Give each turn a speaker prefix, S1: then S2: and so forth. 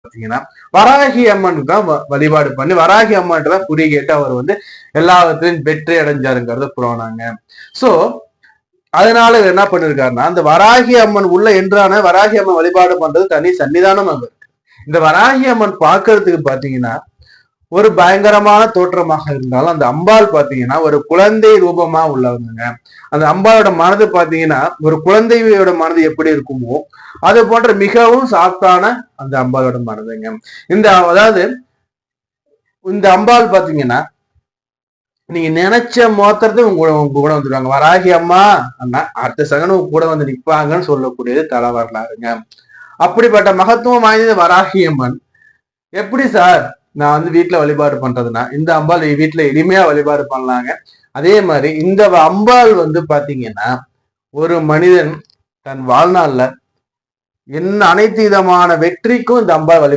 S1: பாத்தீங்கன்னா வராகி அம்மனுக்கு தான் வழிபாடு பண்ணி வராகி அம்மன் தான் குறி கேட்டு அவர் வந்து எல்லாத்துலயும் வெற்றி அடைஞ்சாருங்கிறத புராணாங்க. சோ அதனால இவர் என்ன பண்ணிருக்காருன்னா, அந்த வராகி அம்மன் உள்ள என்றான வராகி அம்மன் வழிபாடு பண்றது தனி சன்னிதானம் அங்க இருக்கு. இந்த வராகி அம்மன் பாக்குறதுக்கு பாத்தீங்கன்னா ஒரு பயங்கரமான தோற்றமாக இருந்தாலும் அந்த அம்பாள் பாத்தீங்கன்னா ஒரு குழந்தை ரூபமா உள்ளவங்க. அந்த அம்பாளோட மனது பாத்தீங்கன்னா ஒரு குழந்தையோட மனது எப்படி இருக்குமோ அது போன்ற மிகவும் சாஃப்டான அந்த அம்பாளோட மனதுங்க. அதாவது இந்த அம்பாள் பாத்தீங்கன்னா நீங்க நினைச்ச மோத்திரத்தை உங்க கூட வந்துடுவாங்க. வராகி அம்மா அண்ணா அடுத்த சகன் உங்க கூட வந்து நிற்பாங்கன்னு சொல்லக்கூடியது தலை வரலாறுங்க. அப்படிப்பட்ட மகத்துவம் வாய்ந்த வராகி அம்மன் எப்படி சார் நான் வந்து வீட்டுல வழிபாடு பண்றதுன்னா இந்த அம்பாள் வீட்டுல எளிமையா வழிபாடு பண்ணலாங்க. அதே மாதிரி இந்த அம்பாள் வந்து பாத்தீங்கன்னா ஒரு மனிதன் தன் வாழ்நாள்ல என்ன அனைத்து விதமான வெற்றிக்கும் இந்த அம்பாள்